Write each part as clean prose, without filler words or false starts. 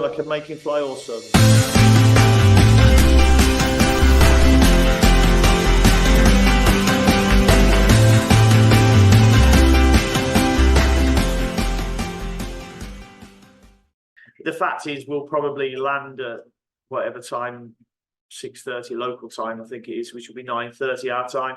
I can make him fly also. The fact is, we'll probably land at whatever time, 6:30 local time, I think it is, which will be 9:30 our time.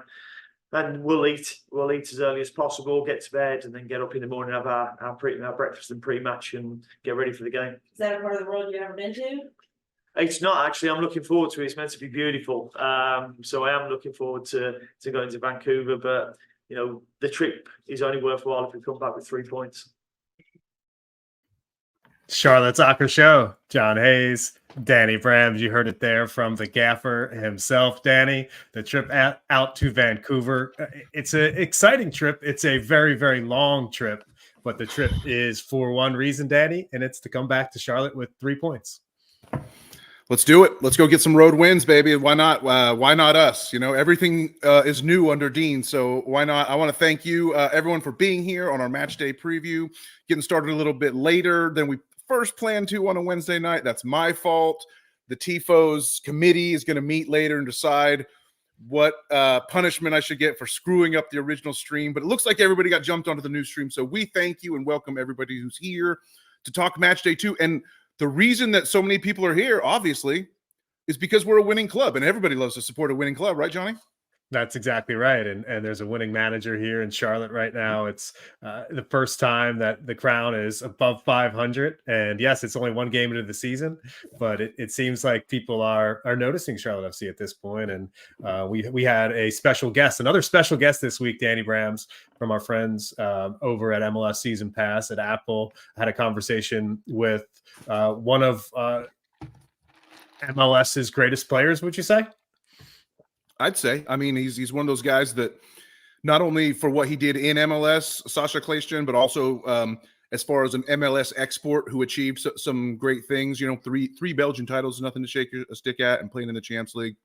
And we'll eat as early as possible, get to bed, and then get up in the morning, have our breakfast and pre-match, and get ready for the game. Is that a part of the world you've ever been to? It's not actually. I'm looking forward to it. It's meant to be beautiful. So I am looking forward to going to Vancouver. But you know, the trip is only worthwhile if we come back with 3 points. Charlotte Soccer Show. John Hayes, Danny Brams. You heard it there from the gaffer himself, Danny. The trip out to Vancouver. It's an exciting trip. It's a very, very long trip, but the trip is for one reason, Danny, and it's to come back to Charlotte with 3 points. Let's do it. Let's go get some road wins, baby. Why not? Why not us? You know, everything is new under Dean, so why not? I want to thank you, everyone, for being here on our match day preview. Getting started a little bit later than we first planned to on a Wednesday night. That's my fault. The TIFOs committee is going to meet later and decide what punishment I should get for screwing up the original stream. But it looks like everybody got jumped onto the new stream, so we thank you and welcome everybody who's here to talk match day 2. And the reason that so many people are here, obviously, is because we're a winning club, and everybody loves to support a winning club, right, Johnny? That's exactly right. And there's a winning manager here in Charlotte right now. It's the first time that the Crown is above 500. And yes, it's only one game into the season, but it seems like people are noticing Charlotte FC at this point. And we had a special guest, another special guest this week, Danny Brams, from our friends over at MLS Season Pass at Apple. I had a conversation with one of MLS's greatest players, would you say? I'd say. I mean, he's one of those guys that not only for what he did in MLS, Sasha Kljestan, but also as far as an MLS export who achieved some great things. You know, three Belgian titles is nothing to shake a stick at, and playing in the Champs League.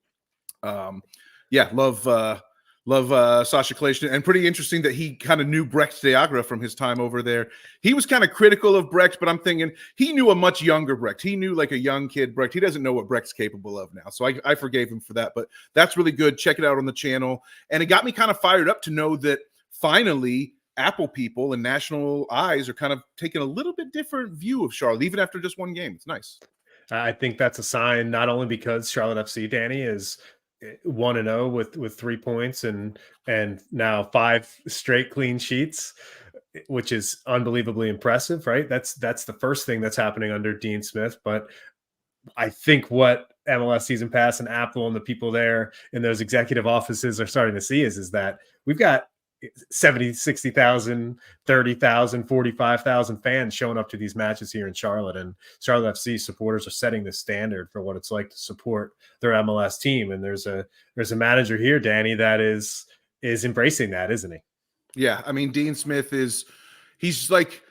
Yeah, love Sasha Kljestan, and pretty interesting that he kind of knew Brecht de Agra from his time over there. He was kind of critical of Brecht, but I'm thinking he knew a much younger Brecht. He knew like a young kid Brecht. He doesn't know what Brecht's capable of now, so I forgave him for that. But that's really good. Check it out on the channel, and it got me kind of fired up to know that finally Apple people and national eyes are kind of taking a little bit different view of Charlotte, even after just one game. It's nice. I think that's a sign, not only because Charlotte FC, Danny, is 1-0 with 3 points and now 5 straight clean sheets, which is unbelievably impressive, right? That's the first thing that's happening under Dean Smith. But I think what MLS Season Pass and Apple and the people there in those executive offices are starting to see is that we've got 70, 60,000, 30,000, 45,000 fans showing up to these matches here in Charlotte, and Charlotte FC supporters are setting the standard for what it's like to support their MLS team. And there's a manager here, Danny, that is embracing that, isn't he? Yeah, I mean, Dean Smith he's like,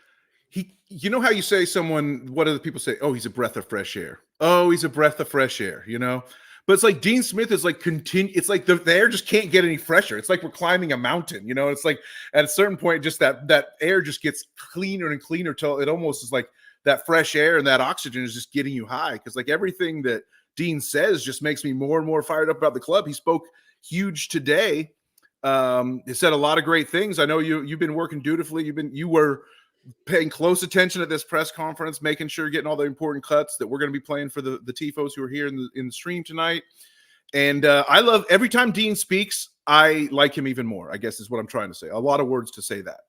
you know how you say someone, what do the people say? Oh, he's a breath of fresh air. Oh, he's a breath of fresh air, you know? But it's like Dean Smith is like it's like the air just can't get any fresher. It's like we're climbing a mountain, you know. It's like at a certain point, just that air just gets cleaner and cleaner till it almost is like that fresh air and that oxygen is just getting you high. Because like everything that Dean says just makes me more and more fired up about the club. He spoke huge today. He said a lot of great things. I know you've been working dutifully. You were paying close attention at this press conference, making sure you're getting all the important cuts that we're going to be playing for the TIFOs who are here in the stream tonight. And I love every time Dean speaks, I like him even more, I guess is what I'm trying to say. A lot of words to say that.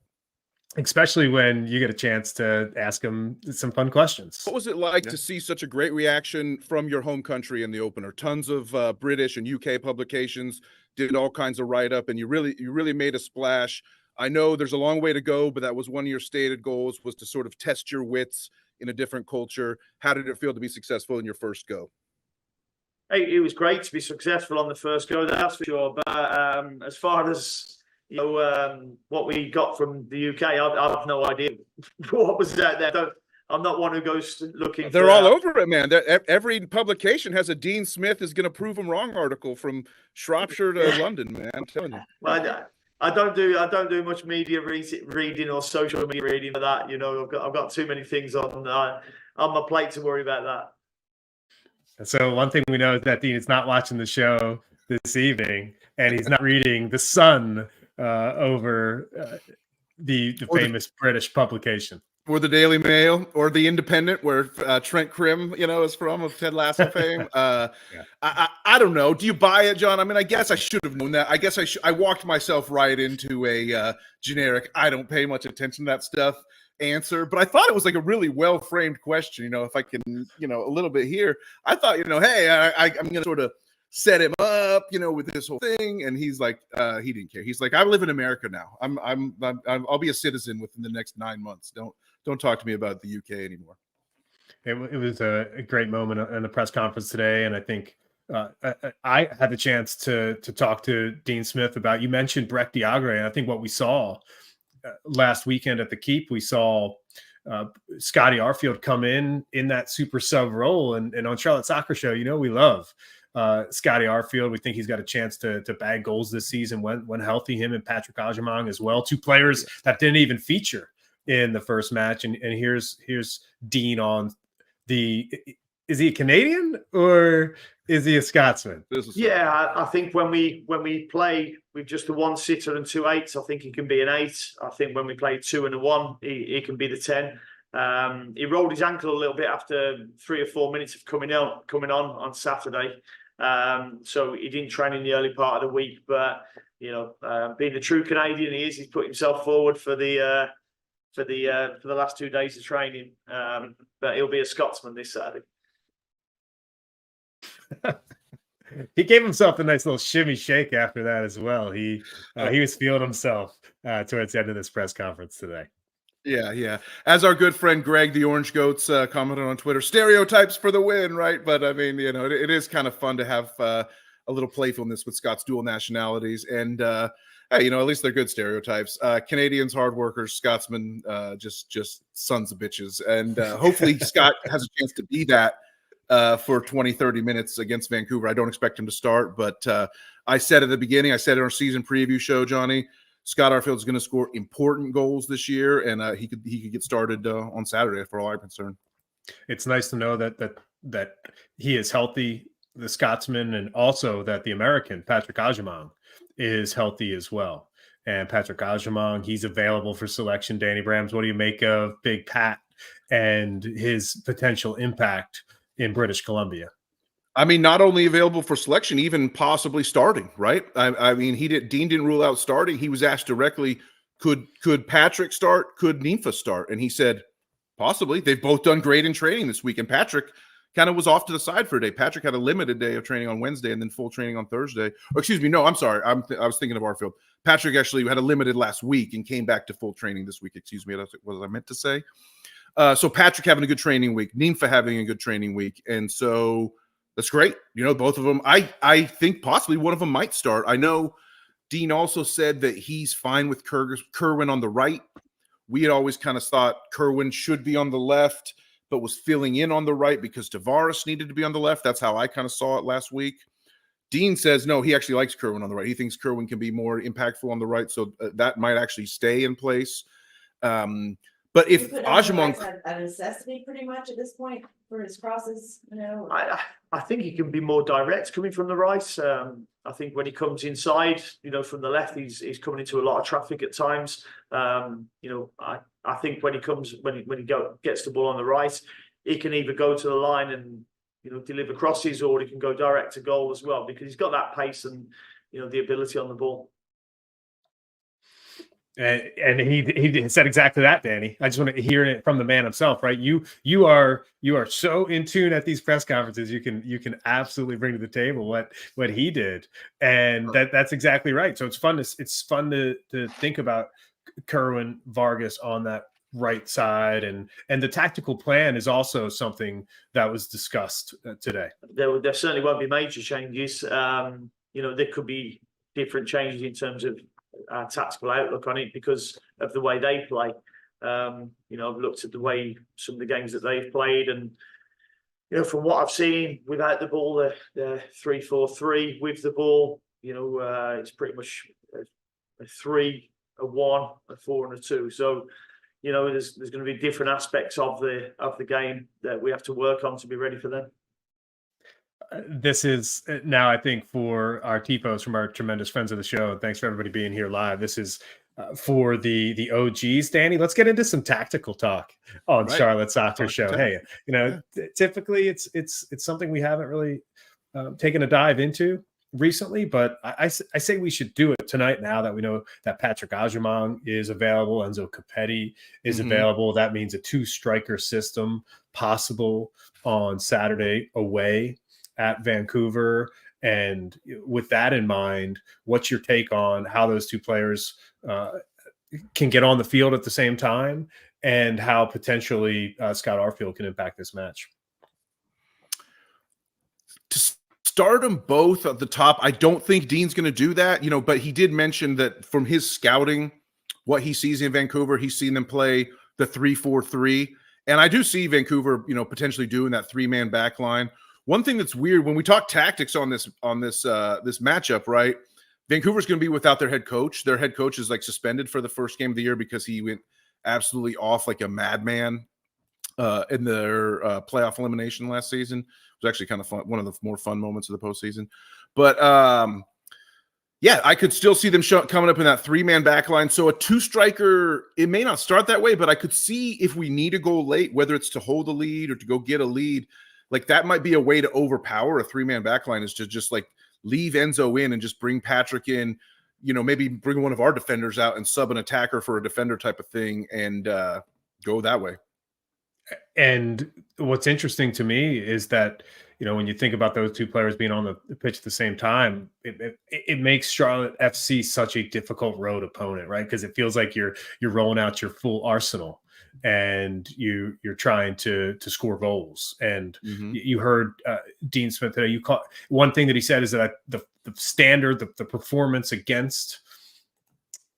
Especially when you get a chance to ask him some fun questions. What was it like to see such a great reaction from your home country in the opener? Tons of British and UK publications did all kinds of write-up, and you really made a splash. I know there's a long way to go, but that was one of your stated goals, was to sort of test your wits in a different culture. How did it feel to be successful in your first go? Hey, it was great to be successful on the first go, that's for sure. But as far as what we got from the UK, I have no idea what was out there. I'm not one who goes looking. They're all over it, man. Every publication has a Dean Smith is going to prove them wrong article from Shropshire to London, man. I'm telling you. Well, I don't do much media reading or social media reading for that. You know, I've got too many things on my plate to worry about that. So one thing we know is that Dean is not watching the show this evening, and he's not reading The Sun over the famous British publication. Or the Daily Mail, or the Independent, where Trent Krim, is from, of Ted Lasso fame. Yeah. I don't know. Do you buy it, John? I mean, I guess I should have known that. I guess I walked myself right into a generic, I don't pay much attention to that stuff answer. But I thought it was like a really well framed question. If I can, a little bit here. I thought, hey, I'm going to sort of set him up, with this whole thing, and he's like, he didn't care. He's like, I live in America now. I'll be a citizen within the next 9 months. Don't talk to me about the UK anymore. It was a great moment in the press conference today, and I think I had the chance to talk to Dean Smith about. You mentioned Breck Diagre, and I think what we saw last weekend at the Keep, we saw Scotty Arfield come in that super sub role, and on Charlotte Soccer Show, we love Scotty Arfield. We think he's got a chance to bag goals this season when healthy. Him and Patrick Ajamong as well, two players that didn't even feature in the first match. And here's Dean on is he a Canadian or is he a Scotsman? Yeah, I think when we play with just the one sitter and 2 8s, I think he can be an 8. I think when we play 2 and a 1, he can be the 10. He rolled his ankle a little bit after 3 or 4 minutes of coming on Saturday. So he didn't train in the early part of the week, but being the true Canadian he is, he's put himself forward for the last 2 days of training. But he'll be a Scotsman this Saturday. He gave himself a nice little shimmy shake after that as well. He was feeling himself towards the end of this press conference today. Yeah. As our good friend Greg, the Orange Goats, commented on Twitter, stereotypes for the win, right? But I mean, it is kind of fun to have a little playfulness with Scott's dual nationalities. And, hey, at least they're good stereotypes. Canadians, hard workers, Scotsmen, just sons of bitches. And hopefully Scott has a chance to be that for 20, 30 minutes against Vancouver. I don't expect him to start, but I said at the beginning, I said in our season preview show, Johnny, Scott Arfield is going to score important goals this year, and he could get started on Saturday for all I'm concerned. It's nice to know that he is healthy, the Scotsman, and also that the American, Patrick Ajamong, is healthy as well. And Patrick Ajamong, he's available for selection. Danny Brams, what do you make of Big Pat and his potential impact in British Columbia? I mean, not only available for selection, even possibly starting, right? I mean, Dean didn't rule out starting. He was asked directly, could Patrick start? Could Ninfa start? And he said, possibly. They've both done great in training this week. And Patrick kind of was off to the side for a day. Patrick had a limited day of training on Wednesday and then full training on Thursday. Or excuse me, no, I'm sorry. I was thinking of Arfield. Patrick actually had a limited last week and came back to full training this week. Excuse me, that's what I meant to say. So Patrick having a good training week, Ninfa having a good training week. And so that's great. Both of them. I think possibly one of them might start. I know Dean also said that he's fine with Kerwin on the right. We had always kind of thought Kerwin should be on the left, but was filling in on the right because Tavares needed to be on the left. That's how I kind of saw it last week. Dean says, no, he actually likes Kerwin on the right. He thinks Kerwin can be more impactful on the right. So that might actually stay in place. But if Ajamong a necessity pretty much at this point for his crosses, I think he can be more direct coming from the right. I think when he comes inside, from the left, he's coming into a lot of traffic at times. I think when he gets the ball on the right, he can either go to the line and deliver crosses, or he can go direct to goal as well, because he's got that pace and the ability on the ball. And he said exactly that, Danny. I just want to hear it from the man himself, right? You are so in tune at these press conferences. You can absolutely bring to the table what he did, and that's exactly right. So it's fun to think about Kerwin Vargas on that right side, and the tactical plan is also something that was discussed today. There certainly won't be major changes. There could be different changes in terms of our tactical outlook on it because of the way they play. I've looked at the way some of the games that they've played, and from what I've seen without the ball, the 3-4-3 with the ball, it's pretty much a 3, a 1, a 4, and a 2. So, you know, there's going to be different aspects of the game that we have to work on to be ready for them. This is now, I think, for our TPOs from our tremendous friends of the show. And thanks for everybody being here live. This is for the OGs. Danny, let's get into some tactical talk on Charlotte Soccer Show. Hey, you know, typically it's something we haven't really taken a dive into recently, but I say we should do it tonight now that we know that Patrick Agyemang is available, Enzo Capetti is available. That means a 2-striker system possible on Saturday away at Vancouver. And with that in mind, what's your take on how those two players can get on the field at the same time, and how potentially Scott Arfield can impact this match? To start them both at the top, I don't think Dean's going to do that, you know, but he did mention that from his scouting, what he sees in Vancouver, he's seen them play the 3-4-3. And I do see Vancouver, you know, potentially doing that 3-man back line. One thing that's weird when we talk tactics on this matchup, right? Vancouver's going to be without their head coach. Their head coach is like suspended for the first game of the year because he went absolutely off like a madman in their playoff elimination last season. It was actually kind of fun, one of the more fun moments of the postseason. But yeah, I could still see them coming up in that 3-man back line. So a 2-striker, it may not start that way, but I could see if we need a goal late, whether it's to hold a lead or to go get a lead, like that might be a way to overpower a 3-man back line, is to just like leave Enzo in and just bring Patrick in, you know, maybe bring one of our defenders out and sub an attacker for a defender type of thing, and go that way. And what's interesting to me is that, you know, when you think about those two players being on the pitch at the same time, it makes Charlotte FC such a difficult road opponent, right? Because it feels like you're rolling out your full arsenal, and you're trying to score goals. And you heard Dean Smith today. One thing that he said is that the standard, the performance against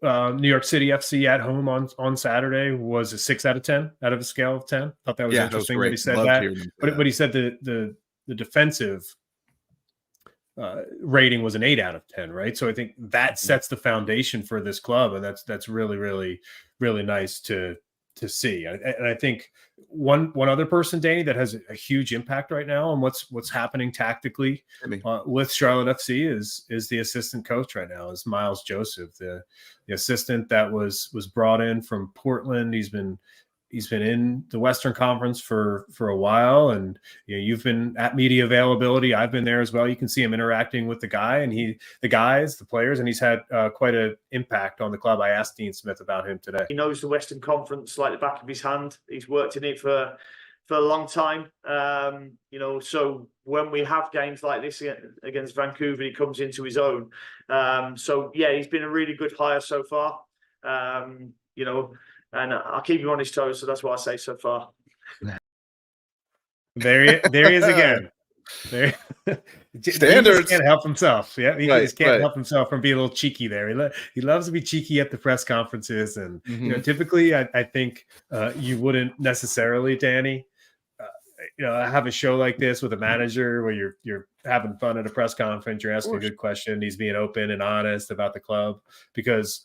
New York City FC at home on Saturday was a 6 out of 10 out of a scale of 10. Thought that was interesting that he said that. But he said the defensive rating was an 8 out of 10, right? So I think that sets the foundation for this club, and that's really, really, really nice to see. And I think one other person, Danny, that has a huge impact right now on what's happening tactically with Charlotte FC is the assistant coach right now, is Miles Joseph, the assistant that was brought in from Portland. He's been in the Western Conference for a while, and you know, you've been at media availability. I've been there as well. You can see him interacting with the players, and he's had quite an impact on the club. I asked Dean Smith about him today. He knows the Western Conference like the back of his hand. He's worked in it for a long time. You know, so when we have games like this against Vancouver, he comes into his own. So yeah, he's been a really good hire so far. You know, and I'll keep him on his toes. So that's what I say so far. There he is again. There, standards. He can't help himself. Yeah, he just can't help himself from being a little cheeky there. He loves to be cheeky at the press conferences, and you know, typically, I think you wouldn't necessarily, Danny, you know, have a show like this with a manager where you're having fun at a press conference, you're asking a good question, he's being open and honest about the club, because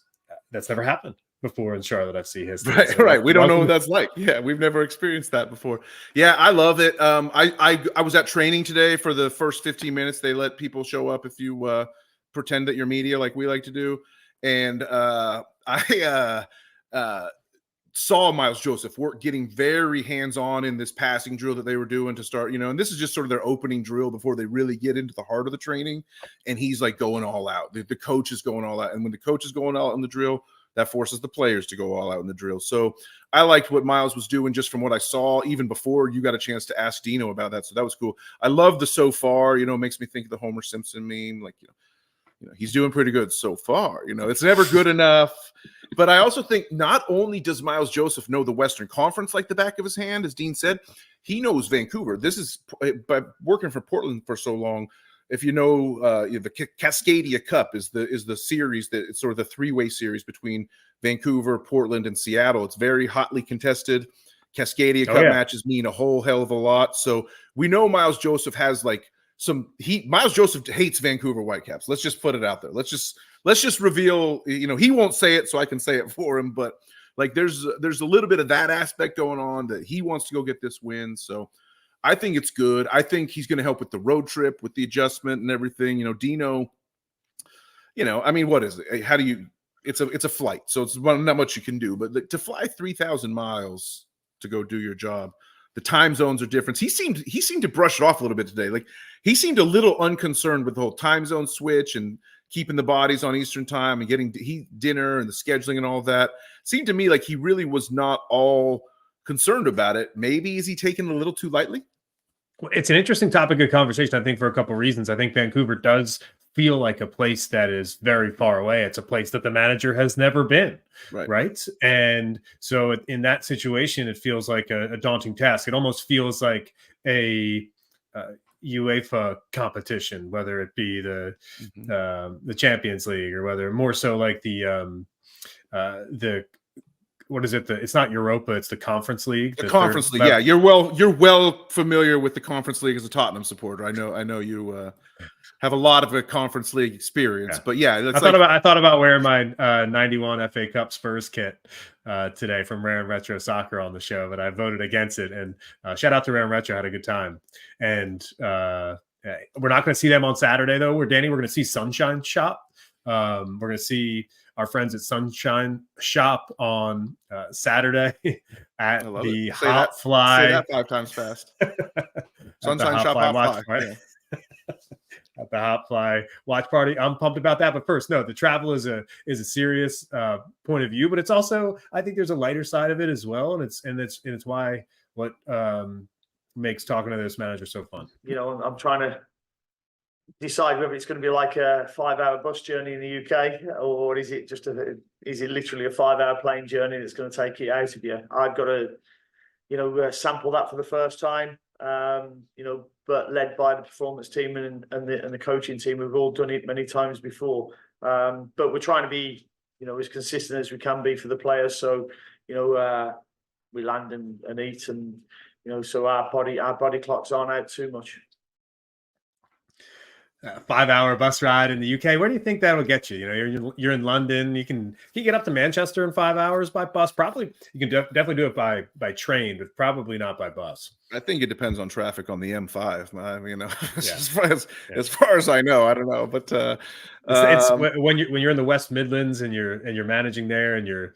that's never happened before in Charlotte FC history. Right, so we don't know what that's like. Yeah, we've never experienced that before. Yeah, I love it. I was at training today for the first 15 minutes. They let people show up if you pretend that you're media, like we like to do. And I saw Miles Joseph getting very hands-on in this passing drill that they were doing to start, you know, and this is just sort of their opening drill before they really get into the heart of the training. And he's like going all out. The coach is going all out. And when the coach is going all out in the drill, that forces the players to go all out in the drill. So I liked what Miles was doing just from what I saw, even before you got a chance to ask Dino about that. So that was cool. I love the so far, you know, it makes me think of the Homer Simpson meme. Like, you know, he's doing pretty good so far. You know, it's never good enough. But I also think not only does Miles Joseph know the Western Conference like the back of his hand, as Dean said, he knows Vancouver. This is by working for Portland for so long. If you know, the Cascadia Cup is the series that it's sort of the three-way series between Vancouver, Portland, and Seattle. It's very hotly contested. Cascadia Cup matches mean a whole hell of a lot. So we know Miles Joseph has like Miles Joseph hates Vancouver Whitecaps. Let's just put it out there. Let's just let's just reveal, he won't say it, so I can say it for him, but like there's a little bit of that aspect going on that he wants to go get this win. So I think it's good. I think he's going to help with the road trip, with the adjustment and everything. Dino, I mean, what is it? How do you, it's a flight, so it's not much you can do, but to fly 3,000 miles to go do your job, the time zones are different. He seemed to brush it off a little bit today. Like he seemed a little unconcerned with the whole time zone switch and keeping the bodies on Eastern time and getting dinner and the scheduling and all of that. Seemed to me like he really was not all concerned about it. Maybe is he taking it a little too lightly? It's an interesting topic of conversation, I think, for a couple of reasons. I think Vancouver does feel like a place that is very far away. It's a place that the manager has never been, right? And so in that situation, it feels like a daunting task. It almost feels like a UEFA competition, whether it be the Champions League or whether more so like the what is it? It's not Europa. It's the Conference League. The Conference League. Yeah, you're well familiar with the Conference League as a Tottenham supporter. I know you have a lot of a Conference League experience. But yeah, I thought about wearing my 91 FA Cup Spurs kit today from Rare and Retro Soccer on the show, but I voted against it. And shout out to Rare and Retro, had a good time. And we're not going to see them on Saturday though. We're going to see Sunshine Shop. We're going to see our friends at Sunshine Shop on Saturday at the Hot Fly. Say that 5 times fast. Sunshine Shop, Hot Fly. Yeah. At the Hot Fly watch party. I'm pumped about that. But first, no, the travel is a serious point of view, but it's also, I think there's a lighter side of it as well. And it's why what makes talking to this manager so fun. I'm trying to decide whether it's going to be like a 5-hour bus journey in the UK, or is it literally a 5-hour plane journey that's going to take it out of you? I've got to, sample that for the first time, but led by the performance team and the coaching team. We've all done it many times before, but we're trying to be, as consistent as we can be for the players. So, we land and eat, and so our body clocks aren't out too much. 5-hour bus ride in the UK. Where do you think that'll get you? You're in London. You can get up to Manchester in 5 hours by bus. Probably you can definitely do it by train, but probably not by bus. I think it depends on traffic on the M5. As far as I know, I don't know, but it's when you're in the West Midlands and you're managing there and you're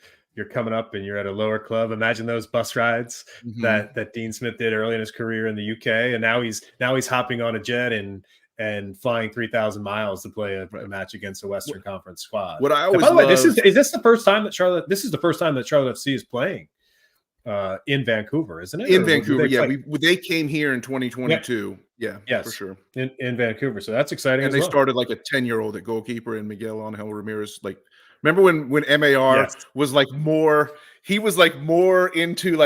coming up and you're at a lower club. Imagine those bus rides that Dean Smith did early in his career in the UK, and now he's hopping on a jet and flying 3,000 miles to play a match against a Western Conference squad. What I always by the way, is this the first time that Charlotte FC is playing in Vancouver, isn't it? In Vancouver, yeah. They came here in 2022. Yeah, yes, for sure. In Vancouver. So that's exciting. And they started like a 10-year-old at goalkeeper and Miguel Angel Ramirez. Like, remember when MAR was like more, he was like more into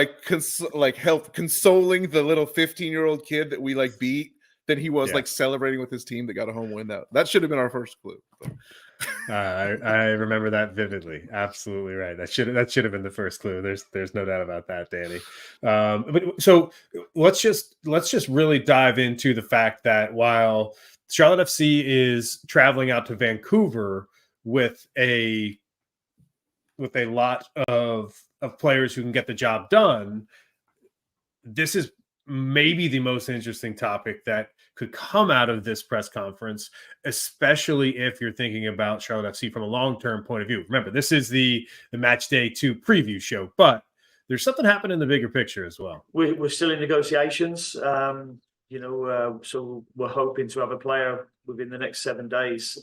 help consoling the little 15-year-old kid that we like beat than he was like celebrating with his team that got a home win. That should have been our first clue. I remember that vividly. Absolutely right. That should have been the first clue. There's no doubt about that, Danny. But so let's just really dive into the fact that while Charlotte FC is traveling out to Vancouver with a lot of players who can get the job done, this is maybe the most interesting topic that could come out of this press conference, especially if you're thinking about Charlotte FC from a long-term point of view. Remember, this is the Match Day 2 preview show, but there's something happening in the bigger picture as well. We're still in negotiations, so we're hoping to have a player within the next 7 days.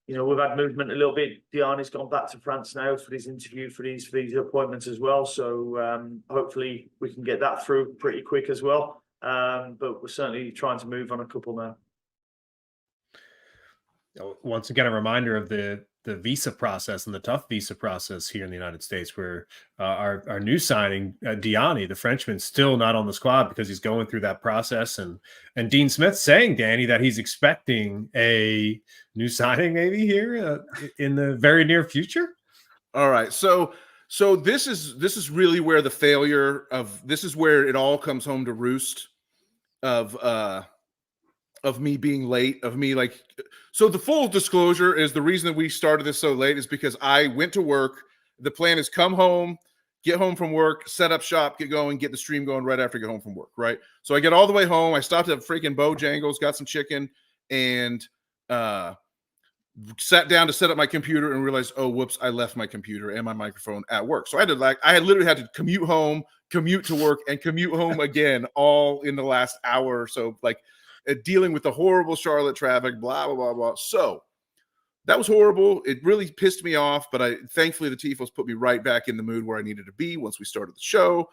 We've had movement a little bit. Diane's gone back to France now for his interview, for these appointments as well. So hopefully we can get that through pretty quick as well. But we're certainly trying to move on a couple now. Once again, a reminder of the visa process and the tough visa process here in the United States, where our new signing, Diane, the Frenchman, still not on the squad because he's going through that process. And Dean Smith saying, Danny, that he's expecting a new signing maybe here in the very near future. All right. So this is really where the failure of this is where it all comes home to roost of of me being late, of me like, so the full disclosure is the reason that we started this so late is because I went to work. The plan is come home, get home from work, set up shop, get going, get the stream going right after I get home from work, right? So I get all the way home. I stopped at freaking Bojangles, got some chicken, and sat down to set up my computer and realized, oh, whoops, I left my computer and my microphone at work. So I had literally had to commute home, commute to work, and commute home again, all in the last hour or so, like dealing with the horrible Charlotte traffic, blah, blah, blah, blah. So that was horrible. It really pissed me off, but thankfully the Tifos put me right back in the mood where I needed to be once we started the show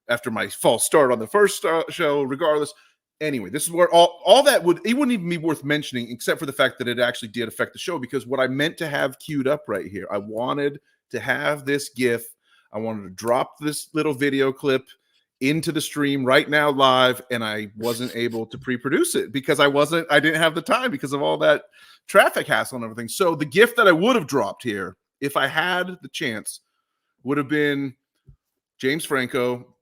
after my false start on the first show, regardless. Anyway, this is where all that it wouldn't even be worth mentioning, except for the fact that it actually did affect the show, because what I meant to have queued up right here, I wanted to have this GIF. I wanted to drop this little video clip into the stream right now live, and I wasn't able to pre-produce it because I didn't have the time because of all that traffic hassle and everything. So the GIF that I would have dropped here, if I had the chance, would have been James Franco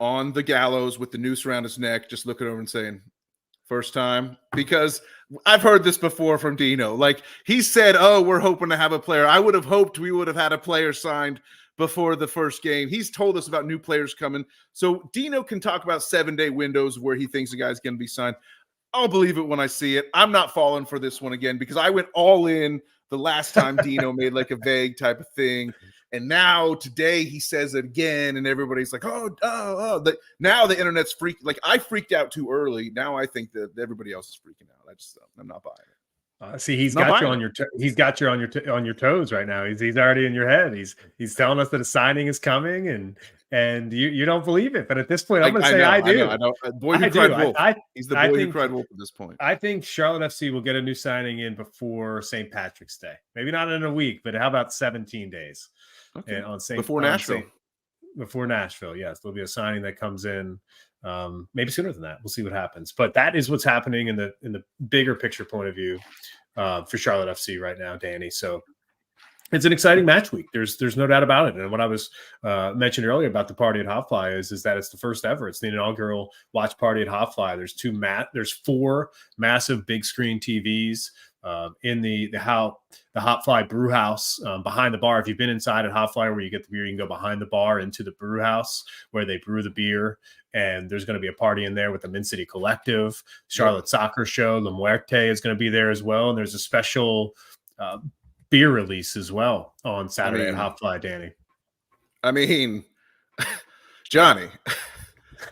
on the gallows with the noose around his neck, just looking over and saying, first time, because I've heard this before from Dino. Like he said, oh, we're hoping to have a player. I would have hoped we would have had a player signed before the first game. He's told us about new players coming. So Dino can talk about 7-day windows where he thinks a guy's going to be signed. I'll believe it when I see it. I'm not falling for this one again because I went all in the last time Dino made like a vague type of thing. And now today he says it again, and everybody's like, oh. Now the internet's freaked. Like I freaked out too early. Now I think that everybody else is freaking out. I'm not buying it. See, he's got you on your on your toes right now. He's already in your head. He's telling us that a signing is coming, and you don't believe it. But at this point, I'm going to say I do. I know. Boy who cried wolf. He's the boy who cried wolf at this point. I think Charlotte FC will get a new signing in before St. Patrick's Day. Maybe not in a week, but how about 17 days? Okay. Before Nashville. Before Nashville, yes, there'll be a signing that comes in. Maybe sooner than that. We'll see what happens. But that is what's happening in the bigger picture point of view for Charlotte FC right now, Danny. So it's an exciting match week. There's no doubt about it. And what I was mentioned earlier about the party at Hot Fly is that it's the first ever. It's the inaugural watch party at Hot Fly. There's 4 massive big screen TVs in the Hot Fly brew house behind the bar. If you've been inside at Hot Fly where you get the beer, you can go behind the bar into the brew house where they brew the beer. And there's going to be a party in there with the Min City Collective, Charlotte Soccer Show. La Muerte is going to be there as well. And there's a special beer release as well on Saturday at Hot Fly, Danny. I mean, Johnny,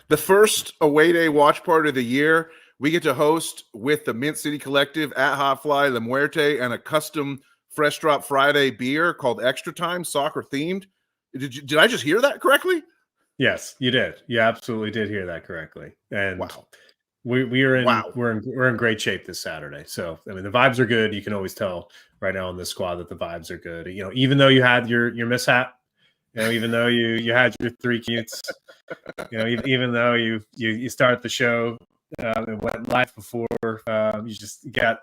the first away day watch party of the year, we get to host with the Mint City Collective at Hot Fly, La Muerte, and a custom Fresh Drop Friday beer called Extra Time, soccer themed. Did I just hear that correctly? Yes, you did. You absolutely did hear that correctly. And wow. We're in great shape this Saturday. So I mean the vibes are good. You can always tell right now on this squad that the vibes are good. You know, even though you had your mishap, you know, even though you had your 3 commutes, you know, even though you start the show, it went live before you got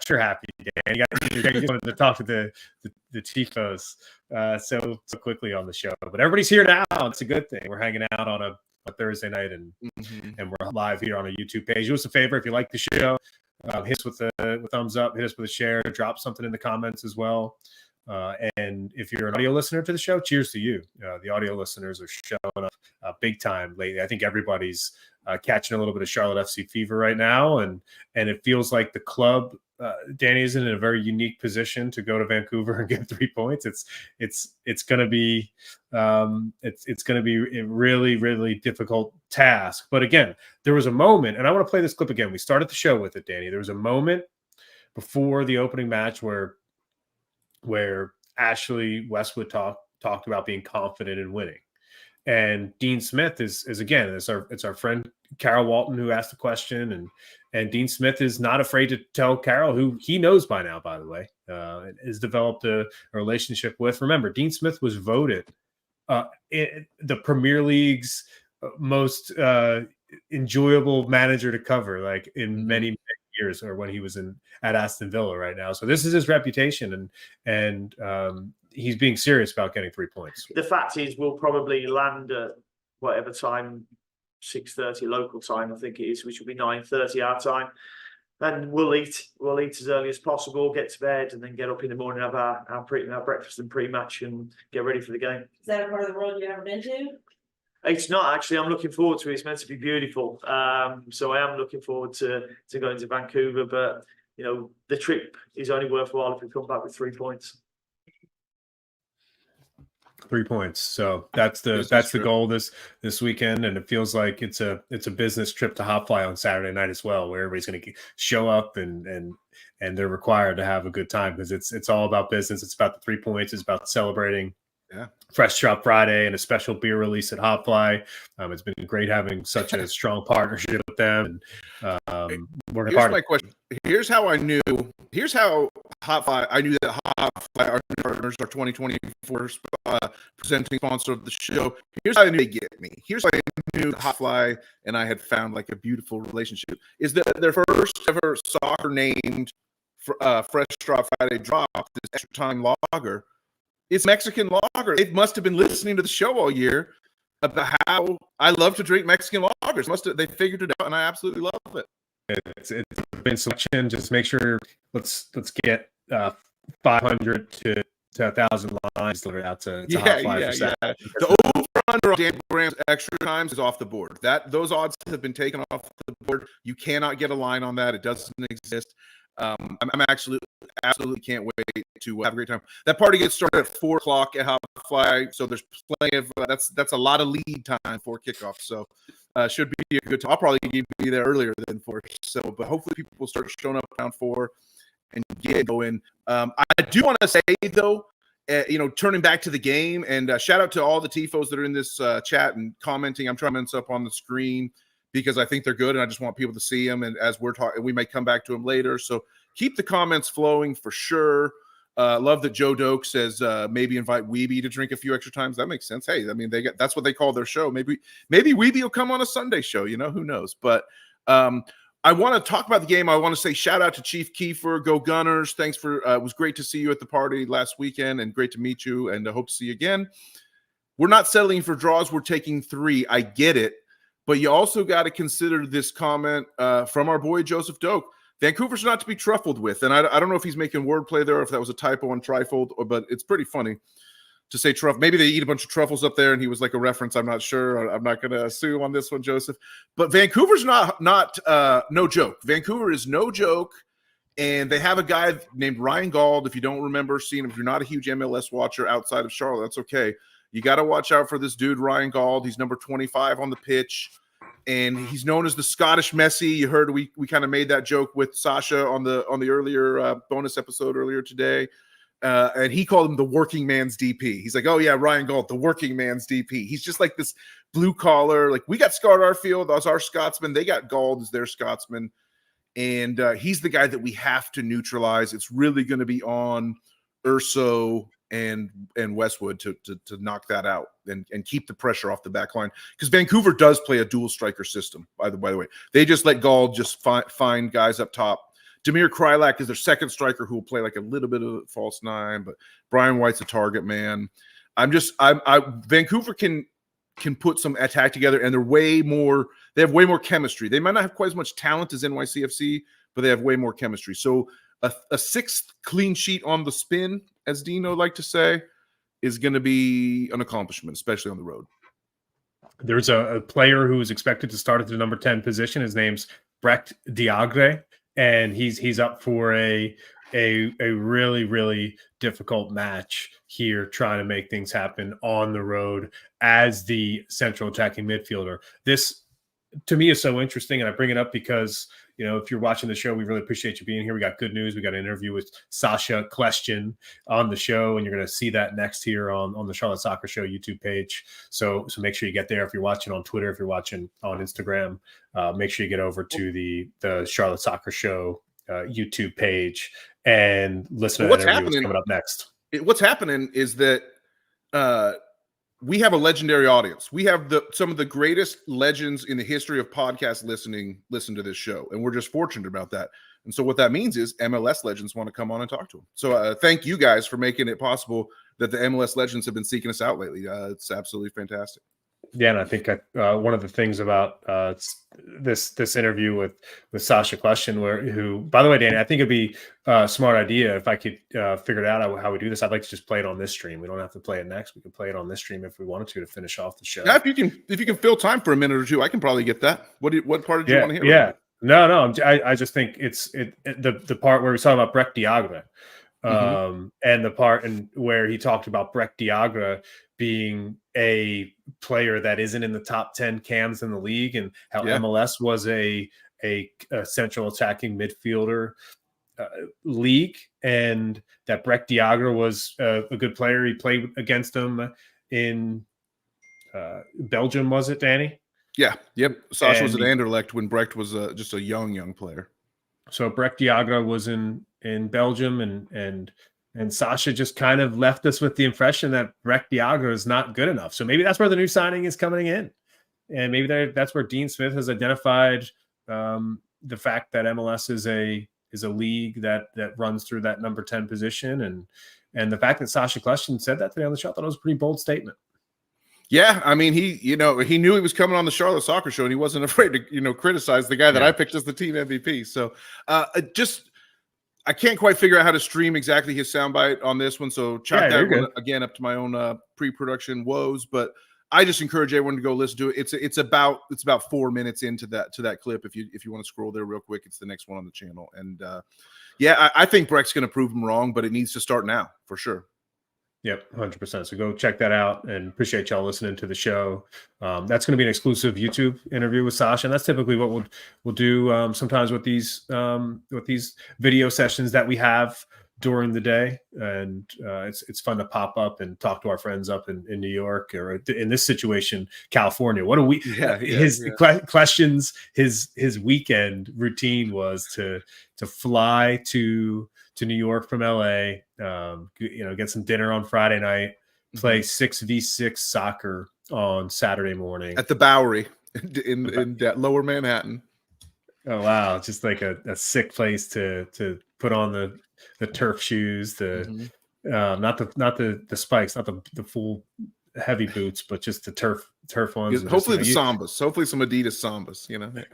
you're happy, Dan. You just wanted to talk to the Tifos so quickly on the show. But everybody's here now. It's a good thing. We're hanging out on a Thursday night and we're live here on a YouTube page. Do us a favor if you like the show, hit us with a thumbs up, hit us with a share, drop something in the comments as well. And if you're an audio listener to the show, cheers to you. The audio listeners are showing up big time lately. I think everybody's catching a little bit of Charlotte FC fever right now, and it feels like the club, Danny, is in a very unique position to go to Vancouver and get 3 points. It's going to be it's going to be a really, really difficult task. But again, there was a moment, and I want to play this clip again. We started the show with it, Danny. There was a moment before the opening match where Ashley Westwood talked about being confident in winning. And Dean Smith is again, it's our friend Carol Walton who asked the question, and Dean Smith is not afraid to tell Carol, who he knows by now, by the way, has developed a relationship with. Remember, Dean Smith was voted the Premier League's most enjoyable manager to cover, like in many years, or when he was at Aston Villa right now. So this is his reputation, and he's being serious about getting 3 points. The fact is, we'll probably land at whatever time, 6:30 local time, I think it is, which will be 9:30 our time. then we'll eat as early as possible, get to bed, and then get up in the morning, have our breakfast and pre-match, and get ready for the game. Is that a part of the world you've ever been to? It's not actually. I'm looking forward to it. It's meant to be beautiful. So I am looking forward to going to Vancouver. But the trip is only worthwhile if we come back with 3 points. 3 points. So that's the goal this weekend, and it feels like it's a business trip to Hot Fly on Saturday night as well, where everybody's going to show up and they're required to have a good time, because it's all about business. It's about the 3 points. It's about celebrating. Yeah. Fresh Drop Friday and a special beer release at Hot Fly. It's been great having such a strong partnership with them. And working hard. My question. Here's how Hot Fly. I knew that Hot Fly, our partners, our 2024 presenting sponsor of the show. Here's how I knew they get me. Here's how I knew Hot Fly and I had found like a beautiful relationship. Is that their first ever soccer named Fresh Drop Friday drop, this extra time lager. It's Mexican lager. They must have been listening to the show all year about how I love to drink Mexican lagers. They figured it out, and I absolutely love it. It's been selection. Just make sure let's get 500 to 1,000 lines delivered out to Hot Fly for Saturday. The over/under on Danny Brams extra times is off the board. Those odds have been taken off the board. You cannot get a line on that. It doesn't exist. I'm absolutely can't wait to have a great time. That party gets started at 4:00 at Hot Fly, so there's plenty of that's a lot of lead time for kickoff. So should be a good time. I'll probably be there earlier than 4. So, but hopefully people will start showing up around 4 and get going. I do want to say though, turning back to the game, and shout out to all the TIFOs that are in this chat and commenting. I'm trying to up on the screen, because I think they're good, and I just want people to see them. And as we're talking, we may come back to them later. So keep the comments flowing for sure. Love that Joe Doak says maybe invite Weeby to drink a few extra times. That makes sense. Hey, I mean, that's what they call their show. Maybe Weeby will come on a Sunday show. Who knows? But I want to talk about the game. I want to say shout out to Chief Kiefer. Go Gunners. Thanks for it was great to see you at the party last weekend, and great to meet you, and I hope to see you again. We're not settling for draws. We're taking 3. I get it. But you also got to consider this comment from our boy Joseph Doak. Vancouver's not to be truffled with. And I don't know if he's making wordplay there, or if that was a typo on trifold, but it's pretty funny to say truffle. Maybe they eat a bunch of truffles up there and he was like a reference. I'm not sure. I'm not going to assume on this one, Joseph. But Vancouver's not no joke. Vancouver is no joke. And they have a guy named Ryan Gauld. If you don't remember seeing him, if you're not a huge MLS watcher outside of Charlotte, that's okay. You got to watch out for this dude, Ryan Gauld. He's number 25 on the pitch, and he's known as the Scottish Messi. You heard we kind of made that joke with Sasha on the earlier bonus episode earlier today, and he called him the working man's DP. He's like, oh yeah, Ryan Gauld, the working man's DP. He's just like this blue collar. Like, we got Scott Arfield, that's our Scotsman. They got Gauld as their Scotsman, and he's the guy that we have to neutralize. It's really going to be on Urso and Westwood to knock that out and keep the pressure off the back line, because Vancouver does play a dual striker system. By the way, they just let Gauld just find guys up top. Damir Krylak is their second striker, who will play like a little bit of false 9, but Brian White's a target man. Vancouver can put some attack together, and they have way more chemistry. They might not have quite as much talent as NYCFC, but they have way more chemistry. So a 6th clean sheet on the spin, as Dino like to say, is going to be an accomplishment, especially on the road. There's a player who is expected to start at the number 10 position. His name's Brecht Diagre, and he's up for a really, really difficult match here, trying to make things happen on the road as the central attacking midfielder. This, to me, is so interesting, and I bring it up because, if you're watching the show, we really appreciate you being here. We got good news. We got an interview with Sasha Kljestan on the show, and you're going to see that next here on the Charlotte Soccer Show YouTube page. So make sure you get there. If you're watching on Twitter, if you're watching on Instagram, make sure you get over to the Charlotte Soccer Show YouTube page and listen to that interview. What's coming up next. What's happening is that we have a legendary audience. We have some of the greatest legends in the history of podcast listening listen to this show, and we're just fortunate about that. And so what that means is MLS legends want to come on and talk to them. So thank you guys for making it possible that the MLS legends have been seeking us out lately. It's absolutely fantastic. Yeah, and I think one of the things about this interview with Sasha Kljestan, who, by the way, Danny, I think it'd be a smart idea if I could figure it out how we do this. I'd like to just play it on this stream. We don't have to play it next. We can play it on this stream if we wanted to finish off the show. Yeah, if you can fill time for a minute or two, I can probably get that. What part did you want to hear? Yeah, no. I just think it's the part where we talk about Breck Diagra, and the part where he talked about Breck Diagra being a player that isn't in the top 10 cams in the league, and how MLS was a central attacking midfielder league, and that Breck Diagra was a good player. He played against him in Belgium, was it, Danny? Yeah. Yep. Sasha was at Anderlecht when Brecht was just a young player. So Breck Diagra was in Belgium, and Sasha just kind of left us with the impression that Breck Diagra is not good enough. So maybe that's where the new signing is coming in. And maybe that's where Dean Smith has identified the fact that MLS is a league that runs through that number 10 position. And the fact that Sasha Kljestan said that today on the show, I thought it was a pretty bold statement. Yeah, I mean, he knew he was coming on the Charlotte Soccer Show, and he wasn't afraid to criticize the guy that I picked as the team MVP. So I can't quite figure out how to stream exactly his soundbite on this one. So chalk that one again up to my own pre-production woes. But I just encourage everyone to go listen to it. It's about 4 minutes into that clip. If you want to scroll there real quick, it's the next one on the channel. And I think Breck's going to prove him wrong, but it needs to start now for sure. Yep, 100%. So go check that out, and appreciate y'all listening to the show. That's going to be an exclusive YouTube interview with Sasha, and that's typically what we'll do sometimes with these video sessions that we have during the day. And it's fun to pop up and talk to our friends up in New York, or in this situation, California. What a week! Questions. His weekend routine was to fly to New York from LA, get some dinner on Friday night, play 6v6 soccer on Saturday morning at the Bowery in Lower Manhattan. Oh wow, just like a sick place to put on the turf shoes, not the spikes, not the full heavy boots, but just the turf ones. Hopefully the Sambas. Hopefully some Adidas Sambas,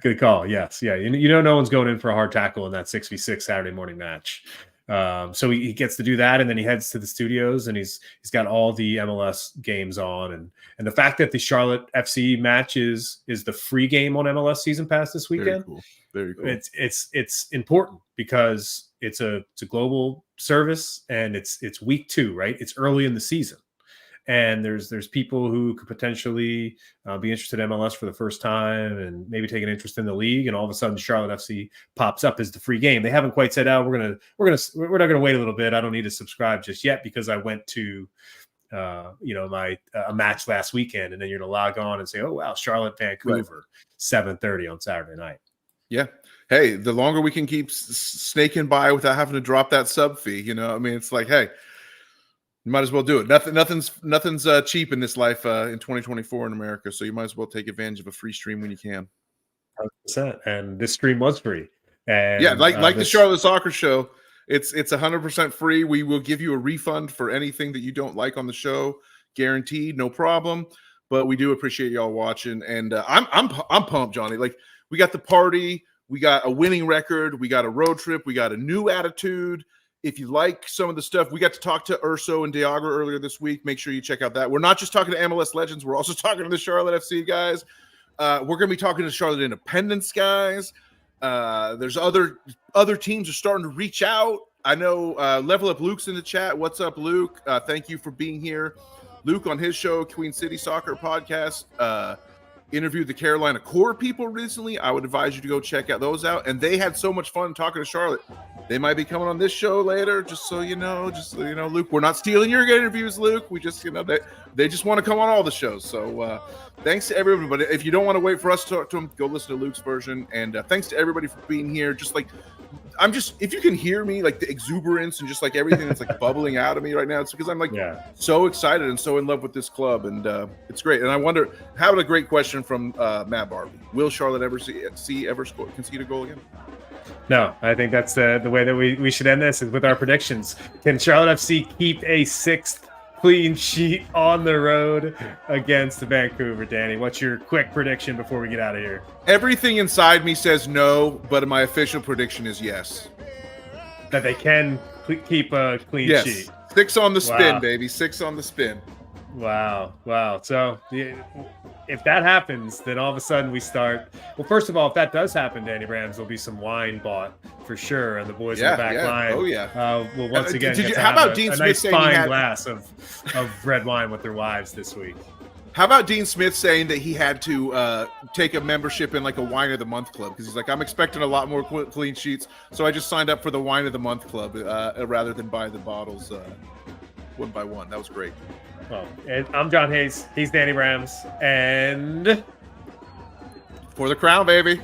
Good call. Yes. Yeah. No one's going in for a hard tackle in that 6v6 Saturday morning match. So he gets to do that, and then he heads to the studios, and he's got all the MLS games on, and the fact that the Charlotte FC match is the free game on MLS Season Pass this weekend. Very cool. It's important because it's a global service, and it's week 2, right? It's early in the season. And there's people who could potentially be interested in MLS for the first time, and maybe take an interest in the league. And all of a sudden, Charlotte FC pops up as the free game. They haven't quite said, "Oh, we're not gonna wait a little bit. I don't need to subscribe just yet because I went to my match last weekend." And then you're gonna log on and say, "Oh wow, Charlotte Vancouver, 7:30 on Saturday night." Yeah. Hey, the longer we can keep snaking by without having to drop that sub fee, it's like, hey. You might as well do it. Nothing's cheap in this life in 2024 in America, so you might as well take advantage of a free stream when you can. 100%. And this stream was free. And like the Charlotte Soccer Show, it's 100% free. We will give you a refund for anything that you don't like on the show, guaranteed, no problem. But we do appreciate y'all watching, and I'm pumped, Johnny. Like, we got the party, we got a winning record, we got a road trip, we got a new attitude. If you like some of the stuff, we got to talk to Urso and Diagra earlier this week. Make sure you check out that. We're not just talking to MLS legends. We're also talking to the Charlotte FC guys. We're going to be talking to Charlotte Independence guys. There's other teams are starting to reach out. I know Level Up Luke's in the chat. What's up, Luke? Thank you for being here. Luke on his show, Queen City Soccer Podcast, interviewed the Carolina Core people recently. I would advise you to go check out those out. And they had so much fun talking to Charlotte. They might be coming on this show later, just so you know, Luke, we're not stealing your interviews, Luke. We just, they just want to come on all the shows. So thanks to everybody. But if you don't want to wait for us to talk to them, go listen to Luke's version. And thanks to everybody for being here. If you can hear me, like the exuberance and just like everything that's like bubbling out of me right now, it's because I'm so excited and so in love with this club, and it's great. And I wonder, how about a great question from Matt Barbie? Will Charlotte ever concede a goal again? No, I think that's the way that we should end this, is with our predictions. Can Charlotte FC keep a 6th clean sheet on the road against Vancouver. Danny, what's your quick prediction before we get out of here? Everything inside me says no, but my official prediction is yes. That they can keep a clean Yes. sheet. 6 on the spin, Wow. baby. 6 on the spin. Wow. So if that happens, then all of a sudden we start. Well, first of all, if that does happen, Danny Brams, there'll be some wine bought for sure, and the boys in the back line. Oh yeah. Will once again did get you- to how have about a Dean Smith nice saying he fine had- glass of red wine with their wives this week. How about Dean Smith saying that he had to take a membership in like a Wine of the Month club because he's like, I'm expecting a lot more clean sheets, so I just signed up for the Wine of the Month club rather than buy the bottles one by one. That was great. Well, and I'm John Hayes. He's Danny Brams, and For the crown, baby.